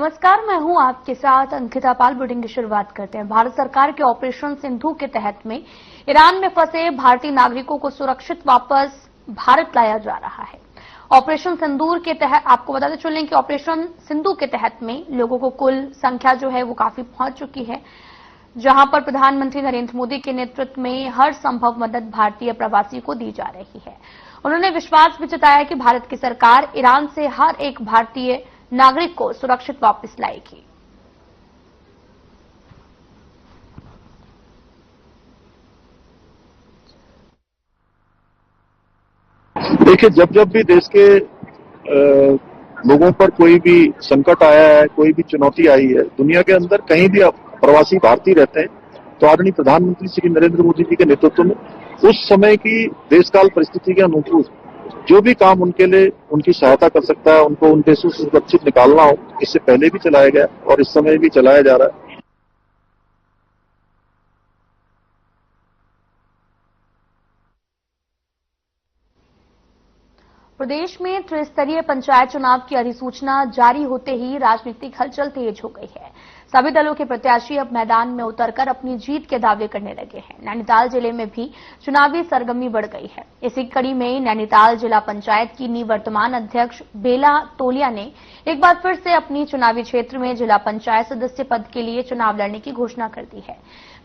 नमस्कार, मैं हूं आपके साथ अंकिता पाल। बुलेटिन की शुरुआत करते हैं। भारत सरकार के ऑपरेशन सिंधु के तहत में ईरान में फंसे भारतीय नागरिकों को सुरक्षित वापस भारत लाया जा रहा है। ऑपरेशन सिंदूर के तहत आपको बताते चलें कि ऑपरेशन सिंधु के तहत में लोगों को कुल संख्या जो है वो काफी पहुंच चुकी है, जहां पर प्रधानमंत्री नरेंद्र मोदी के नेतृत्व में हर संभव मदद भारतीय प्रवासी को दी जा रही है। उन्होंने विश्वास भी जताया कि भारत की सरकार ईरान से हर एक भारतीय नागरिक को सुरक्षित वापस लाएगी। देखिए, जब जब भी देश के लोगों पर कोई भी संकट आया है, कोई भी चुनौती आई है, दुनिया के अंदर कहीं भी प्रवासी भारतीय रहते हैं, तो आदरणीय प्रधानमंत्री श्री नरेंद्र मोदी जी के नेतृत्व में उस समय की देशकाल परिस्थिति के अनुरूप जो भी काम उनके लिए उनकी सहायता कर सकता है, उनको उन देशों से सुरक्षित निकालना हो, इससे पहले भी चलाया गया और इस समय भी चलाया जा रहा है। प्रदेश में त्रिस्तरीय पंचायत चुनाव की अधिसूचना जारी होते ही राजनीतिक हलचल तेज हो गई है। सभी दलों के प्रत्याशी अब मैदान में उतरकर अपनी जीत के दावे करने लगे हैं। नैनीताल जिले में भी चुनावी सरगर्मी बढ़ गई है। इसी कड़ी में नैनीताल जिला पंचायत की निवर्तमान अध्यक्ष बेला तोलिया ने एक बार फिर से अपनी चुनावी क्षेत्र में जिला पंचायत सदस्य पद के लिए चुनाव लड़ने की घोषणा कर दी है।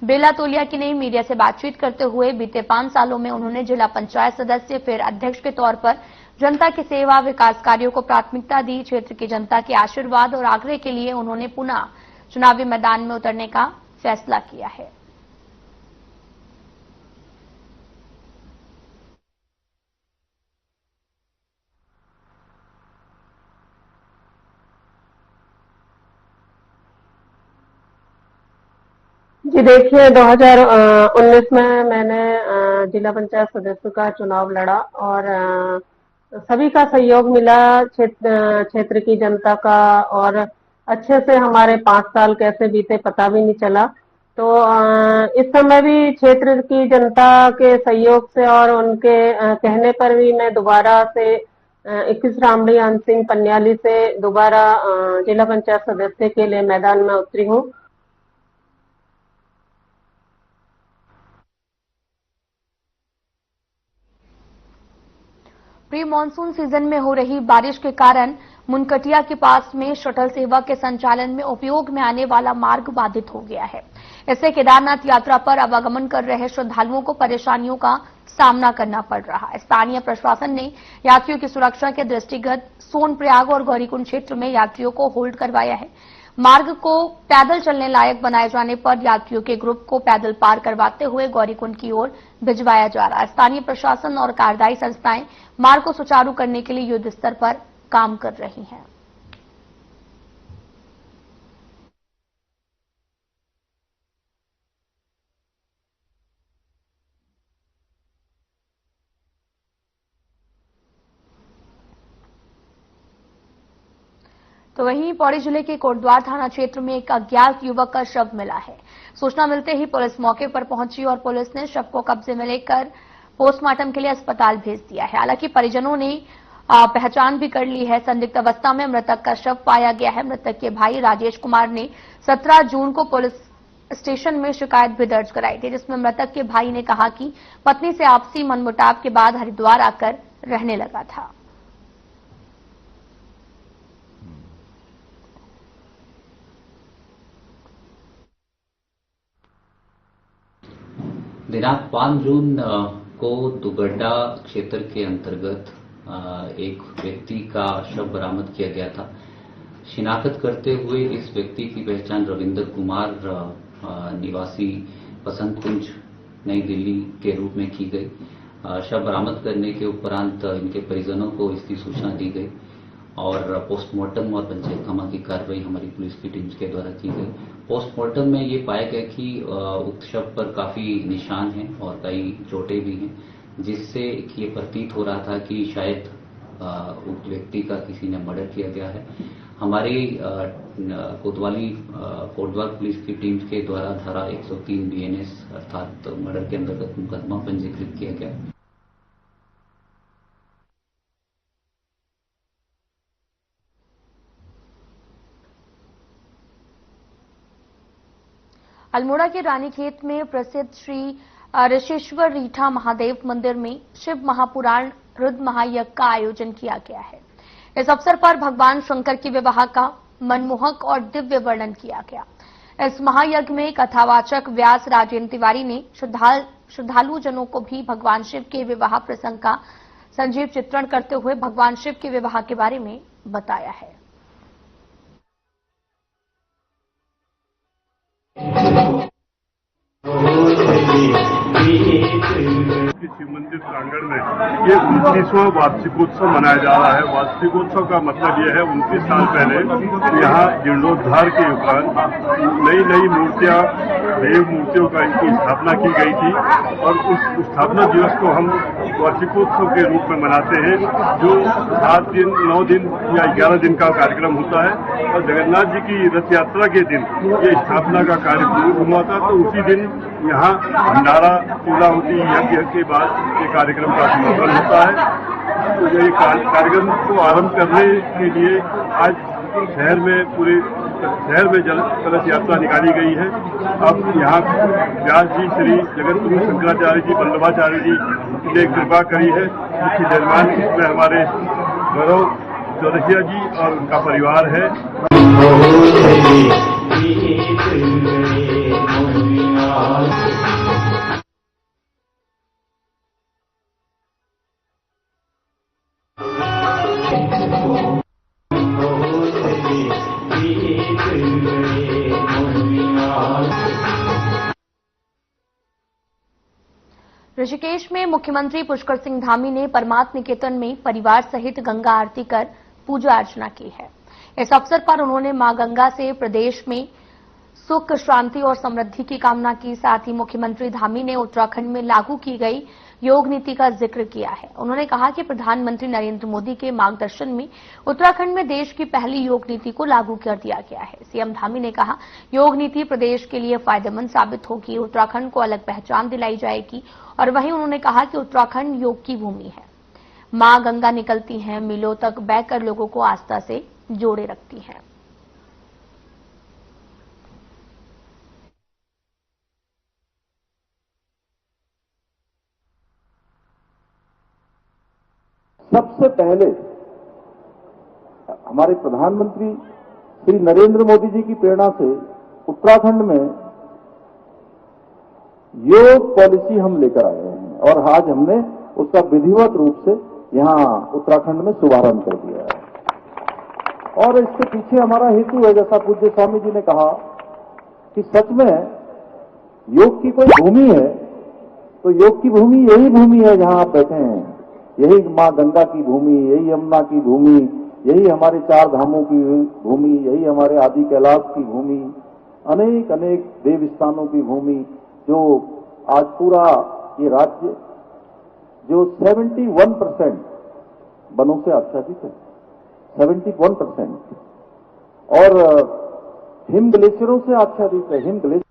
बेला तोलिया की ने मीडिया से बातचीत करते हुए बीते 5 सालों में उन्होंने जिला पंचायत सदस्य फिर अध्यक्ष के तौर पर जनता की सेवा, विकास कार्यों को प्राथमिकता दी। क्षेत्र की जनता के आशीर्वाद और आग्रह के लिए उन्होंने पुनः चुनावी मैदान में उतरने का फैसला किया है। जी देखिए, 2019 में मैंने जिला पंचायत सदस्य का चुनाव लड़ा और सभी का सहयोग मिला, क्षेत्र की जनता का, और अच्छे से हमारे 5 साल कैसे बीते पता भी नहीं चला। तो इस समय भी क्षेत्र की जनता के सहयोग से और उनके कहने पर भी मैं दोबारा से 21 रामलियान सिंह पन्याली से दोबारा जिला पंचायत सदस्य के लिए मैदान में उतरी हूँ। प्री मानसून सीजन में हो रही बारिश के कारण मुनकटिया के पास में शटल सेवा के संचालन में उपयोग में आने वाला मार्ग बाधित हो गया है। इससे केदारनाथ यात्रा पर आवागमन कर रहे श्रद्धालुओं को परेशानियों का सामना करना पड़ रहा है। स्थानीय प्रशासन ने यात्रियों की सुरक्षा के दृष्टिगत सोनप्रयाग और गौरीकुंड क्षेत्र में यात्रियों को होल्ड करवाया है। मार्ग को पैदल चलने लायक बनाए जाने पर यात्रियों के ग्रुप को पैदल पार करवाते हुए गौरीकुंड की ओर भिजवाया जा रहा है। स्थानीय प्रशासन और कार्यदायी संस्थाएं मार्ग को सुचारू करने के लिए युद्ध स्तर पर काम कर रही हैं। तो वहीं पौड़ी जिले के कोटद्वार थाना क्षेत्र में एक अज्ञात युवक का शव मिला है। सूचना मिलते ही पुलिस मौके पर पहुंची और पुलिस ने शव को कब्जे में लेकर पोस्टमार्टम के लिए अस्पताल भेज दिया है। हालांकि परिजनों ने पहचान भी कर ली है। संदिग्ध अवस्था में मृतक का शव पाया गया है। मृतक के भाई राजेश कुमार ने 17 जून को पुलिस स्टेशन में शिकायत भी दर्ज कराई थी, जिसमें मृतक के भाई ने कहा कि पत्नी से आपसी मनमुटाव के बाद हरिद्वार आकर रहने लगा था। दिनांक 5 जून को दुगड्डा क्षेत्र के अंतर्गत एक व्यक्ति का शव बरामद किया गया था। शिनाख्त करते हुए इस व्यक्ति की पहचान रविंद्र कुमार निवासी बसंत कुंज नई दिल्ली के रूप में की गई। शव बरामद करने के उपरांत इनके परिजनों को इसकी सूचना दी गई और पोस्टमार्टम और पंचनामा की कार्रवाई हमारी पुलिस की टीम के द्वारा की गई। पोस्टमार्टम में ये पाया गया कि उक्त शव पर काफी निशान हैं और कई चोटें भी हैं, जिससे ये प्रतीत हो रहा था कि शायद उक्त व्यक्ति का किसी ने मर्डर किया गया है। हमारी कोतवाली पुलिस की टीम के द्वारा धारा 103 BNS अर्थात मर्डर के अंतर्गत मुकदमा पंजीकृत किया गया। अल्मोड़ा के रानीखेत में प्रसिद्ध श्री ऋषेश्वर रीठा महादेव मंदिर में शिव महापुराण रुद्र महायज्ञ का आयोजन किया गया है। इस अवसर पर भगवान शंकर की विवाह का मनमोहक और दिव्य वर्णन किया गया। इस महायज्ञ में कथावाचक व्यास राजेंद्र तिवारी ने श्रद्धालु जनों को भी भगवान शिव के विवाह प्रसंग का संजीव चित्रण करते हुए भगवान शिव के विवाह के बारे में बताया है। शिव मंदिर प्रांगण में ये 29वां वार्षिकोत्सव मनाया जा रहा है। वार्षिकोत्सव का मतलब यह है 29 साल पहले यहाँ जीर्णोद्धार के उपरांत नई मूर्तियां, देव मूर्तियों का इनकी स्थापना की गई थी और उस स्थापना दिवस को हम वार्षिकोत्सव के रूप में मनाते हैं, जो 7 दिन, 9 दिन या 11 दिन का कार्यक्रम होता है। और जगन्नाथ जी की रथ यात्रा के दिन ये स्थापना का कार्य पूर्ण हुआ था, तो उसी दिन यहाँ भंडारा पूजा होती है। यज्ञ के बाद ये कार्यक्रम का समापन होता है। तो ये कार्यक्रम को आरंभ करने के लिए आज शहर में पूरे शहर में जल कलश यात्रा निकाली गई है। अब यहाँ व्यास जी, श्री जगत गुरु शंकराचार्य जी, वल्लभाचार्य जी ने कृपा करी है। मुख्य मेहमान इसमें हमारे गौरव चौरसिया जी और उनका परिवार है। ऋषिकेश में मुख्यमंत्री पुष्कर सिंह धामी ने परमात्म निकेतन में परिवार सहित गंगा आरती कर पूजा अर्चना की है। इस अवसर पर उन्होंने मां गंगा से प्रदेश में सुख, शांति और समृद्धि की कामना की। साथ ही मुख्यमंत्री धामी ने उत्तराखंड में लागू की गई योग नीति का जिक्र किया है। उन्होंने कहा कि प्रधानमंत्री नरेंद्र मोदी के मार्गदर्शन में उत्तराखंड में देश की पहली योग नीति को लागू कर दिया गया है। सीएम धामी ने कहा, योग नीति प्रदेश के लिए फायदेमंद साबित होगी, उत्तराखंड को अलग पहचान दिलाई जाएगी। और वहीं उन्होंने कहा कि उत्तराखंड योग की भूमि है, मां गंगा निकलती हैं, मिलों तक बहकर लोगों को आस्था से जोड़े रखती हैं। सबसे पहले हमारे प्रधानमंत्री श्री नरेंद्र मोदी जी की प्रेरणा से उत्तराखंड में योग पॉलिसी हम लेकर आए हैं और आज हमने उसका विधिवत रूप से यहां उत्तराखंड में शुभारंभ कर दिया है। और इसके पीछे हमारा हेतु है, जैसा पूज्य स्वामी जी ने कहा कि सच में योग की कोई भूमि है तो योग की भूमि यही भूमि है जहां आप बैठे हैं। यही मां गंगा की भूमि, यही यमुना की भूमि, यही हमारे 4 धामों की भूमि, यही हमारे आदि कैलाश की भूमि, अनेक अनेक देव स्थानों की भूमि, जो आज पूरा ये राज्य जो 71% वनों से आच्छादित है, 71%, और हिम ग्लेशियरों से आच्छादित है। हिम ग्लेशियर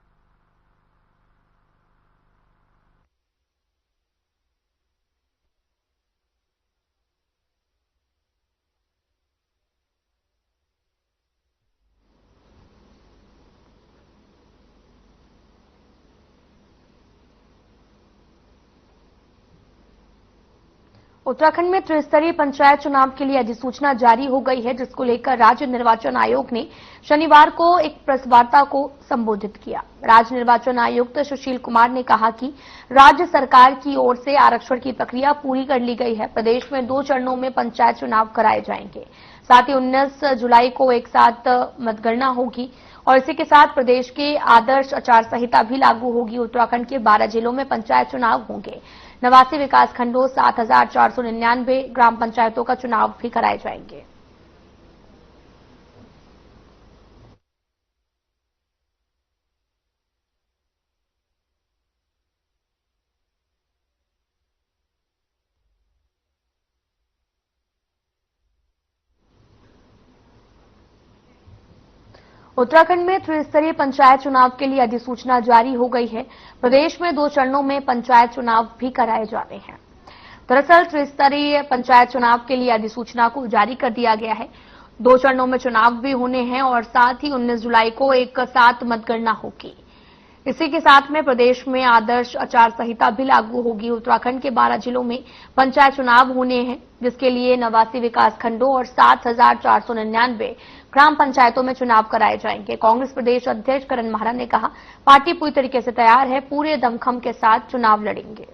उत्तराखंड में त्रिस्तरीय पंचायत चुनाव के लिए अधिसूचना जारी हो गई है, जिसको लेकर राज्य निर्वाचन आयोग ने शनिवार को एक प्रेस वार्ता को संबोधित किया। राज्य निर्वाचन आयुक्त सुशील कुमार ने कहा कि राज्य सरकार की ओर से आरक्षण की प्रक्रिया पूरी कर ली गई है। प्रदेश में 2 चरणों में पंचायत चुनाव कराए जाएंगे। साथ ही 19 जुलाई को एक साथ मतगणना होगी और इसी के साथ प्रदेश के आदर्श आचार संहिता भी लागू होगी। उत्तराखंड के 12 जिलों में पंचायत चुनाव होंगे। 89 विकास खंडों, 7,499 ग्राम पंचायतों का चुनाव भी कराए जाएंगे। उत्तराखंड में त्रिस्तरीय पंचायत चुनाव के लिए अधिसूचना जारी हो गई है। प्रदेश में 2 चरणों में पंचायत चुनाव भी कराए जाने हैं। दरअसल त्रिस्तरीय पंचायत चुनाव के लिए अधिसूचना को जारी कर दिया गया है। 2 चरणों में चुनाव भी होने हैं और साथ ही 19 जुलाई को एक साथ मतगणना होगी। इसी के साथ में प्रदेश में आदर्श आचार संहिता भी लागू होगी। उत्तराखंड के 12 जिलों में पंचायत चुनाव होने हैं, जिसके लिए 89 विकास खंडों और 7,499 ग्राम पंचायतों में चुनाव कराए जाएंगे। कांग्रेस प्रदेश अध्यक्ष करण माहरा ने कहा, पार्टी पूरी तरीके से तैयार है, पूरे दमखम के साथ चुनाव लड़ेंगे।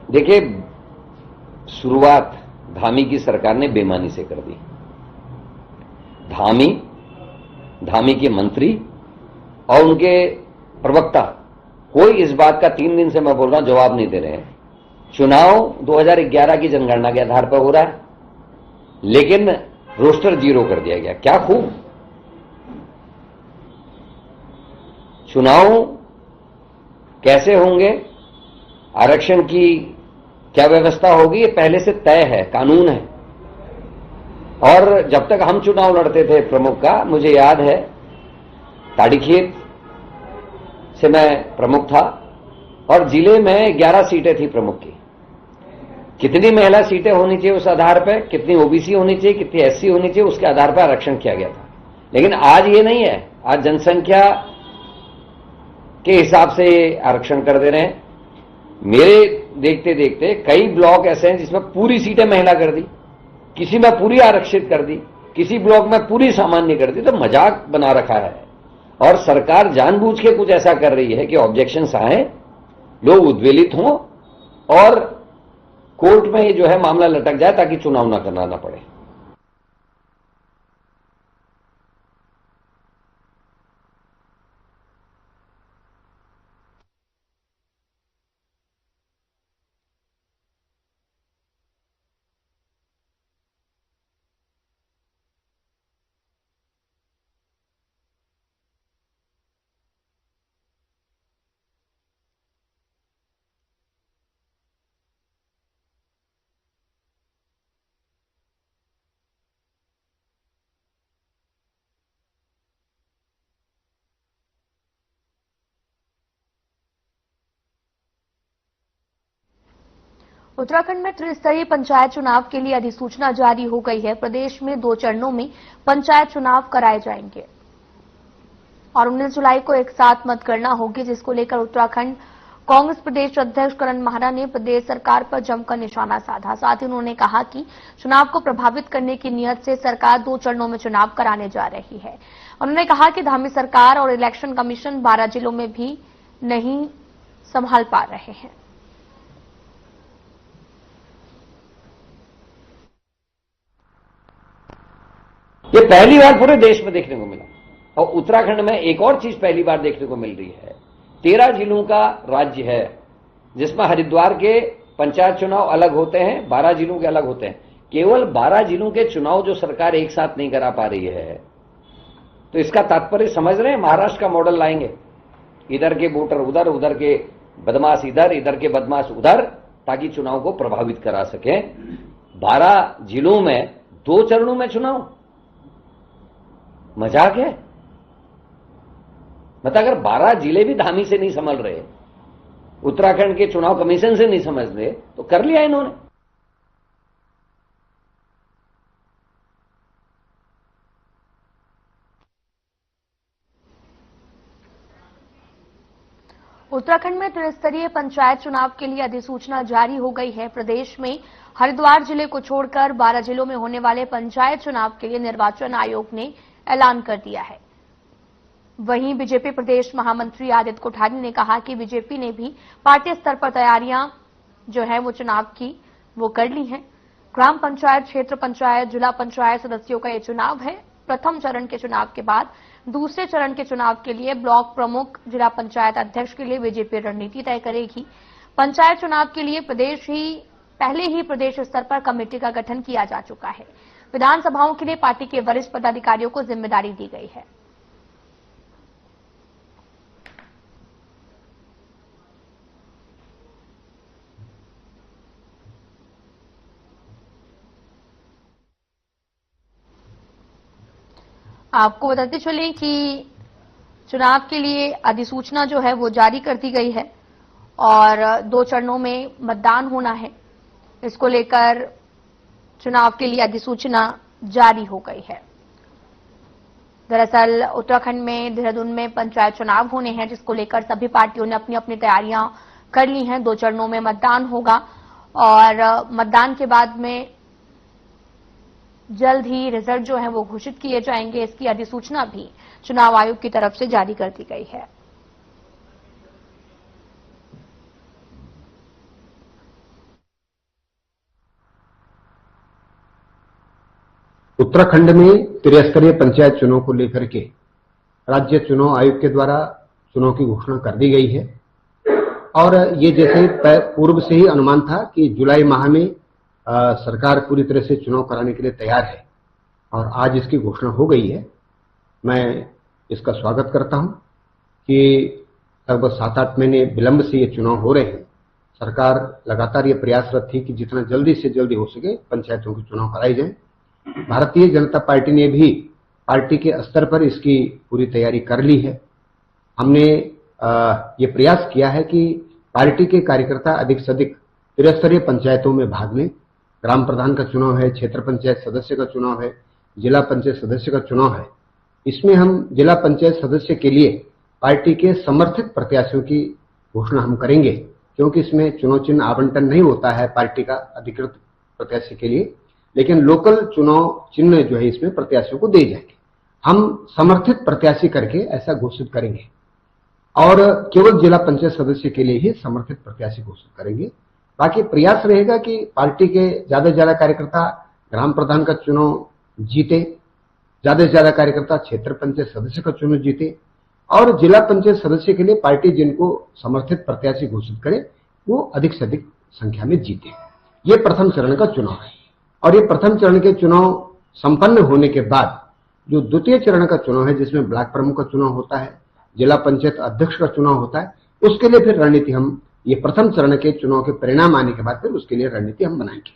देखिए, शुरुआत धामी की सरकार ने बेईमानी से कर दी। धामी के मंत्री और उनके प्रवक्ता कोई इस बात का 3 दिन से मैं बोल रहा हूं जवाब नहीं दे रहे हैं। चुनाव 2011 की जनगणना के आधार पर हो रहा है, लेकिन रोस्टर 0 कर दिया गया। क्या खूब चुनाव कैसे होंगे, आरक्षण की क्या व्यवस्था होगी, ये पहले से तय है, कानून है। और जब तक हम चुनाव लड़ते थे प्रमुख का, मुझे याद है ताड़ीखेत से मैं प्रमुख था और जिले में 11 सीटें थी प्रमुख की। कितनी महिला सीटें होनी चाहिए उस आधार पर, कितनी ओबीसी होनी चाहिए, कितनी एससी होनी चाहिए, उसके आधार पर आरक्षण किया गया था। लेकिन आज ये नहीं है, आज जनसंख्या के हिसाब से आरक्षण कर दे रहे हैं। मेरे देखते देखते कई ब्लॉक ऐसे हैं जिसमें पूरी सीटें महिला कर दी, किसी में पूरी आरक्षित कर दी, किसी ब्लॉक में पूरी सामान्य कर दी। तो मजाक बना रखा है और सरकार जानबूझ के कुछ ऐसा कर रही है कि ऑब्जेक्शंस आए, लोग उद्वेलित हों और कोर्ट में ये जो है मामला लटक जाए ताकि चुनाव ना करना ना पड़े। उत्तराखंड में त्रिस्तरीय पंचायत चुनाव के लिए अधिसूचना जारी हो गई है। प्रदेश में 2 चरणों में पंचायत चुनाव कराए जाएंगे और 19 जुलाई को एक साथ मतगणना होगी, जिसको लेकर उत्तराखंड कांग्रेस प्रदेश अध्यक्ष करण माहरा ने प्रदेश सरकार पर जमकर निशाना साधा। साथ ही उन्होंने कहा कि चुनाव को प्रभावित करने की नीयत से सरकार 2 चरणों में चुनाव कराने जा रही है। उन्होंने कहा कि धामी सरकार और इलेक्शन कमीशन 12 जिलों में भी नहीं संभाल पा रहे हैं। ये पहली बार पूरे देश में देखने को मिला और उत्तराखंड में एक और चीज पहली बार देखने को मिल रही है। 13 जिलों का राज्य है जिसमें हरिद्वार के पंचायत चुनाव अलग होते हैं, 12 जिलों के अलग होते हैं। केवल 12 जिलों के चुनाव जो सरकार एक साथ नहीं करा पा रही है, तो इसका तात्पर्य समझ रहे हैं, महाराष्ट्र का मॉडल लाएंगे। इधर के वोटर उधर, उधर के बदमाश इधर के बदमाश उधर, ताकि चुनाव को प्रभावित करा सके। 12 जिलों में 2 चरणों में चुनाव, मजाक है। मतलब अगर 12 जिले भी धामी से नहीं संभल रहे, उत्तराखंड के चुनाव कमीशन से नहीं समझ रहे, तो कर लिया इन्होंने। उत्तराखंड में त्रिस्तरीय पंचायत चुनाव के लिए अधिसूचना जारी हो गई है। प्रदेश में हरिद्वार जिले को छोड़कर 12 जिलों में होने वाले पंचायत चुनाव के लिए निर्वाचन आयोग ने ऐलान कर दिया है। वहीं बीजेपी प्रदेश महामंत्री आदित्य कोठारी ने कहा कि बीजेपी ने भी पार्टी स्तर पर तैयारियां जो है वो चुनाव की वो कर ली हैं। ग्राम पंचायत, क्षेत्र पंचायत, जिला पंचायत सदस्यों का ये चुनाव है। प्रथम चरण के चुनाव के बाद दूसरे चरण के चुनाव के लिए ब्लॉक प्रमुख, जिला पंचायत अध्यक्ष के लिए बीजेपी रणनीति तय करेगी। पंचायत चुनाव के लिए पहले ही प्रदेश स्तर पर कमेटी का गठन किया जा चुका है। विधानसभाओं के लिए पार्टी के वरिष्ठ पदाधिकारियों को जिम्मेदारी दी गई है। आपको बताते चलें कि चुनाव के लिए अधिसूचना जो है वो जारी कर दी गई है और 2 चरणों में मतदान होना है। इसको लेकर चुनाव के लिए अधिसूचना जारी हो गई है। दरअसल उत्तराखंड में देहरादून में पंचायत चुनाव होने हैं, जिसको लेकर सभी पार्टियों ने अपनी अपनी तैयारियां कर ली हैं। 2 चरणों में मतदान होगा और मतदान के बाद में जल्द ही रिजल्ट जो है वो घोषित किए जाएंगे। इसकी अधिसूचना भी चुनाव आयोग की तरफ से जारी कर दी गई है। उत्तराखंड में त्रिस्तरीय पंचायत चुनाव को लेकर के राज्य चुनाव आयोग के द्वारा चुनाव की घोषणा कर दी गई है और ये जैसे पूर्व से ही अनुमान था कि जुलाई माह में सरकार पूरी तरह से चुनाव कराने के लिए तैयार है और आज इसकी घोषणा हो गई है। मैं इसका स्वागत करता हूं कि लगभग 7-8 महीने विलंब से ये चुनाव हो रहे हैं। सरकार लगातार ये प्रयासरत थी कि जितना जल्दी से जल्दी हो सके पंचायतों के चुनाव कराए जाएं। भारतीय जनता पार्टी ने भी पार्टी के स्तर पर इसकी पूरी तैयारी कर ली है। हमने ये प्रयास किया है कि पार्टी के कार्यकर्ता अधिक से अधिक त्रिस्तरीय पंचायतों में भाग लें। ग्राम प्रधान का चुनाव है, क्षेत्र पंचायत सदस्य का चुनाव है, जिला पंचायत सदस्य का चुनाव है। इसमें हम जिला पंचायत सदस्य के लिए पार्टी के समर्थित प्रत्याशियों की घोषणा हम करेंगे, क्योंकि इसमें चुनाव चिन्ह आवंटन नहीं होता है पार्टी का अधिकृत प्रत्याशी के लिए, लेकिन लोकल चुनाव चिन्ह जो है इसमें प्रत्याशियों को दे जाएंगे। हम समर्थित प्रत्याशी करके ऐसा घोषित करेंगे और केवल जिला पंचायत सदस्य के लिए ही समर्थित प्रत्याशी घोषित करेंगे। बाकी प्रयास रहेगा कि पार्टी के ज्यादा से ज्यादा कार्यकर्ता ग्राम प्रधान का चुनाव जीते, ज्यादा से ज्यादा कार्यकर्ता क्षेत्र पंचायत सदस्य का चुनाव जीते और जिला पंचायत सदस्य के लिए पार्टी जिनको समर्थित प्रत्याशी घोषित करे वो अधिक से अधिक संख्या में जीते। ये प्रथम चरण का चुनाव है और ये प्रथम चरण के चुनाव संपन्न होने के बाद जो द्वितीय चरण का चुनाव है, जिसमें ब्लॉक प्रमुख का चुनाव होता है, जिला पंचायत अध्यक्ष का चुनाव होता है, उसके लिए फिर रणनीति हम ये प्रथम चरण के चुनाव के परिणाम आने के बाद फिर उसके लिए रणनीति हम बनाएंगे।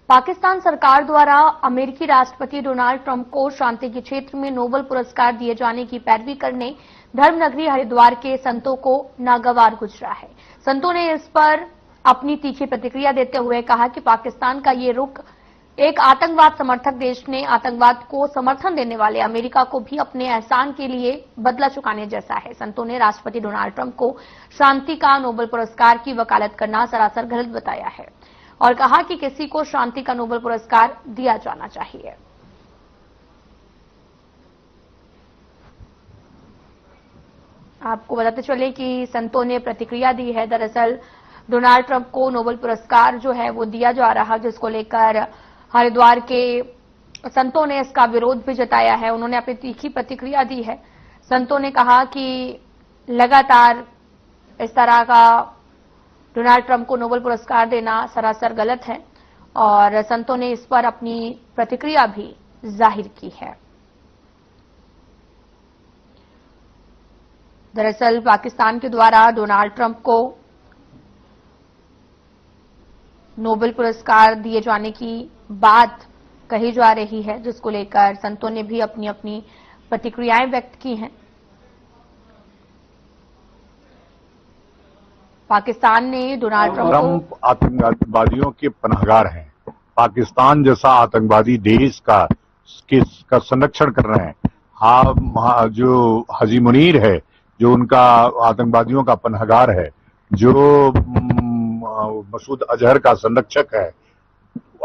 पाकिस्तान सरकार द्वारा अमेरिकी राष्ट्रपति डोनाल्ड ट्रंप को शांति के क्षेत्र में नोबेल पुरस्कार दिए जाने की पैरवी करने धर्मनगरी हरिद्वार के संतों को नागवार गुजरा है। संतों ने इस पर अपनी तीखी प्रतिक्रिया देते हुए कहा कि पाकिस्तान का ये रुख एक आतंकवाद समर्थक देश ने आतंकवाद को समर्थन देने वाले अमेरिका को भी अपने एहसान के लिए बदला चुकाने जैसा है। संतों ने राष्ट्रपति डोनाल्ड ट्रंप को शांति का नोबेल पुरस्कार की वकालत करना सरासर गलत बताया है और कहा कि किसी को शांति का नोबेल पुरस्कार दिया जाना चाहिए। आपको बताते चले कि संतों ने प्रतिक्रिया दी है। दरअसल डोनाल्ड ट्रंप को नोबेल पुरस्कार जो है वो दिया जा रहा, जिसको लेकर हरिद्वार के संतों ने इसका विरोध भी जताया है। उन्होंने अपनी तीखी प्रतिक्रिया दी है। संतों ने कहा कि लगातार इस तरह का डोनाल्ड ट्रंप को नोबेल पुरस्कार देना सरासर गलत है और संतों ने इस पर अपनी प्रतिक्रिया भी जाहिर की है। दरअसल पाकिस्तान के द्वारा डोनाल्ड ट्रंप को नोबेल पुरस्कार दिए जाने की बात कही जा रही है, जिसको लेकर संतों ने भी अपनी अपनी प्रतिक्रियाएं व्यक्त की हैं। पाकिस्तान ने डोनाल्ड ट्रंप आतंकवादियों के पनाहगार हैं। पाकिस्तान जैसा आतंकवादी देश का संरक्षण कर रहे हैं। जो हाजी मुनीर है, जो उनका आतंकवादियों का पनाहगार है, जो मसूद अजहर का संरक्षक है,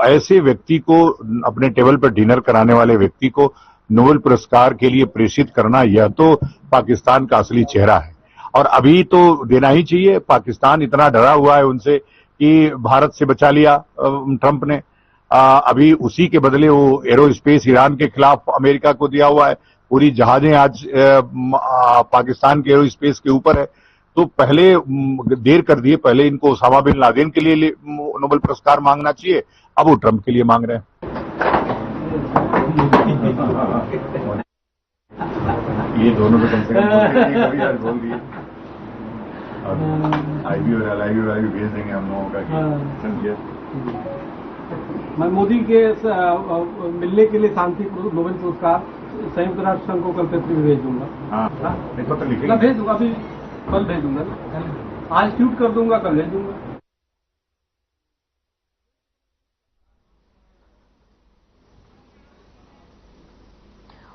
ऐसे व्यक्ति को अपने टेबल पर डिनर कराने वाले व्यक्ति को नोबेल पुरस्कार के लिए प्रेषित करना, यह तो पाकिस्तान का असली चेहरा है और अभी तो देना ही चाहिए। पाकिस्तान इतना डरा हुआ है उनसे कि भारत से बचा लिया ट्रंप ने। अभी उसी के बदले वो एरोस्पेस ईरान के खिलाफ अमेरिका को दिया हुआ है। पूरी जहाजें आज पाकिस्तान के एरोस्पेस के ऊपर है। तो पहले देर कर दिए, पहले इनको ओसामा बिन लादेन के लिए नोबेल पुरस्कार मांगना चाहिए, अब वो ट्रंप के लिए मांग रहे हैं। ये दोनों को कम से कम बोल दिए। आई भी और भेज देंगे हम लोगों का। मैं मोदी के मिलने के लिए शांति नोबेल पुरस्कार संयुक्त राष्ट्र संघ को कल पत्र भी भेज दूंगा। मैं भेज दूंगा, अभी कल भेज दूंगा, आज ट्वीट कर दूंगा, कल भेज दूंगा।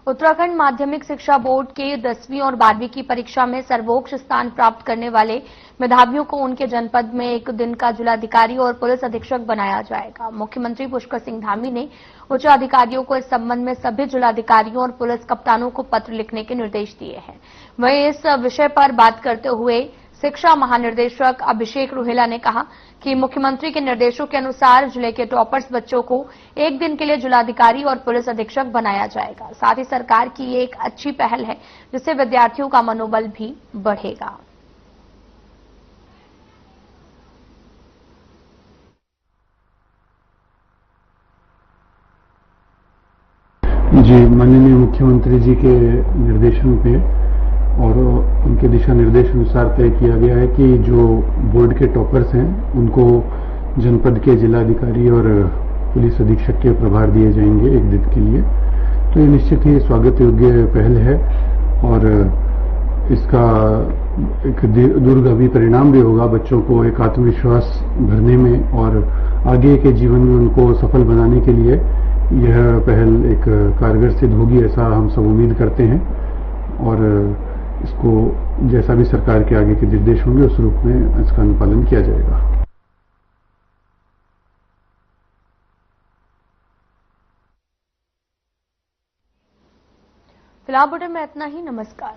उत्तराखंड माध्यमिक शिक्षा बोर्ड के 10वीं और 12वीं की परीक्षा में सर्वोच्च स्थान प्राप्त करने वाले मेधावियों को उनके जनपद में एक दिन का जिलाधिकारी और पुलिस अधीक्षक बनाया जाएगा। मुख्यमंत्री पुष्कर सिंह धामी ने उच्च अधिकारियों को इस संबंध में सभी जिलाधिकारियों और पुलिस कप्तानों को पत्र लिखने के निर्देश दिए हैं। वहीं इस विषय पर बात करते हुए शिक्षा महानिदेशक अभिषेक रुहेला ने कहा कि मुख्यमंत्री के निर्देशों के अनुसार जिले के टॉपर्स बच्चों को एक दिन के लिए जिलाधिकारी और पुलिस अधीक्षक बनाया जाएगा। साथ ही सरकार की ये एक अच्छी पहल है जिससे विद्यार्थियों का मनोबल भी बढ़ेगा। जी, माननीय मुख्यमंत्री जी के निर्देशन पे और उनके दिशा निर्देश अनुसार तय किया गया है कि जो बोर्ड के टॉपर्स हैं उनको जनपद के जिलाधिकारी और पुलिस अधीक्षक के प्रभार दिए जाएंगे एक दिन के लिए। तो ये निश्चित ही स्वागत योग्य पहल है और इसका एक दूरगामी परिणाम भी होगा बच्चों को एक आत्मविश्वास भरने में और आगे के जीवन में उनको सफल बनाने के लिए यह पहल एक कारगर सिद्ध होगी, ऐसा हम सब उम्मीद करते हैं। और इसको जैसा भी सरकार के आगे के निर्देश होंगे उस रूप में इसका अनुपालन किया जाएगा। फिलहाल बुलेटिन में इतना ही। नमस्कार।